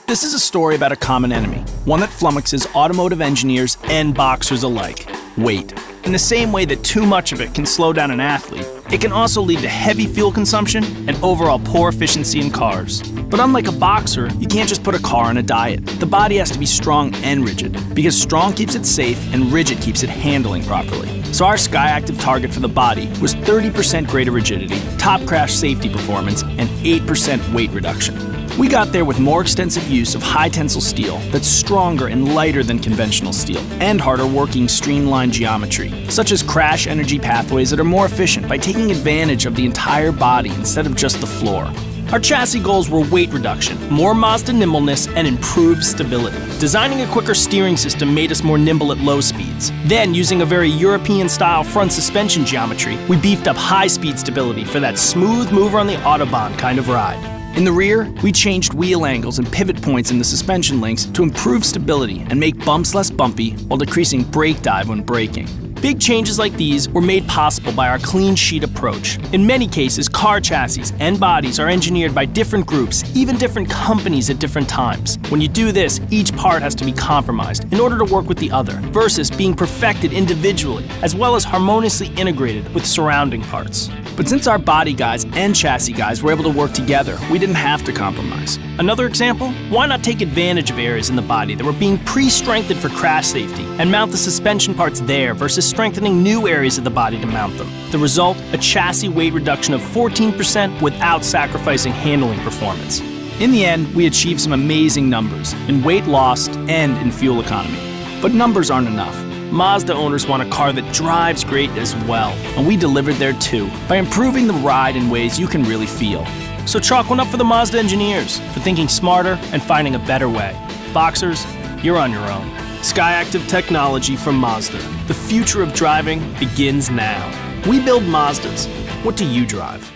This is a story about a common enemy, one that flummoxes automotive engineers and boxers alike: weight. In the same way that too much of it can slow down an athlete, it can also lead to heavy fuel consumption and overall poor efficiency in cars. But unlike a boxer, you can't just put a car on a diet. The body has to be strong and rigid, because strong keeps it safe and rigid keeps it handling properly. So our SKYACTIV target for the body was 30% greater rigidity, top crash safety performance, and 8% weight reduction. We got there with more extensive use of high-tensile steel that's stronger and lighter than conventional steel, and harder working streamlined geometry, such as crash energy pathways that are more efficient by taking advantage of the entire body instead of just the floor. Our chassis goals were weight reduction, more Mazda nimbleness, and improved stability. Designing a quicker steering system made us more nimble at low speeds. Then, using a very European-style front suspension geometry, we beefed up high-speed stability for that smooth mover on the Autobahn kind of ride. In the rear, we changed wheel angles and pivot points in the suspension links to improve stability and make bumps less bumpy while decreasing brake dive when braking. Big changes like these were made possible by our clean sheet approach. In many cases, car chassis and bodies are engineered by different groups, even different companies at different times. When you do this, each part has to be compromised in order to work with the other, versus being perfected individually, as well as harmoniously integrated with surrounding parts. But since our body guys and chassis guys were able to work together, we didn't have to compromise. Another example? Why not take advantage of areas in the body that were being pre-strengthened for crash safety and mount the suspension parts there versus strengthening new areas of the body to mount them? The result? A chassis weight reduction of 14% without sacrificing handling performance. In the end, we achieved some amazing numbers in weight lost and in fuel economy. But numbers aren't enough. Mazda owners want a car that drives great as well, and we delivered there too, by improving the ride in ways you can really feel. So chalk one up for the Mazda engineers, for thinking smarter and finding a better way. Boxers, you're on your own. SKYACTIV technology from Mazda. The future of driving begins now. We build Mazdas. What do you drive?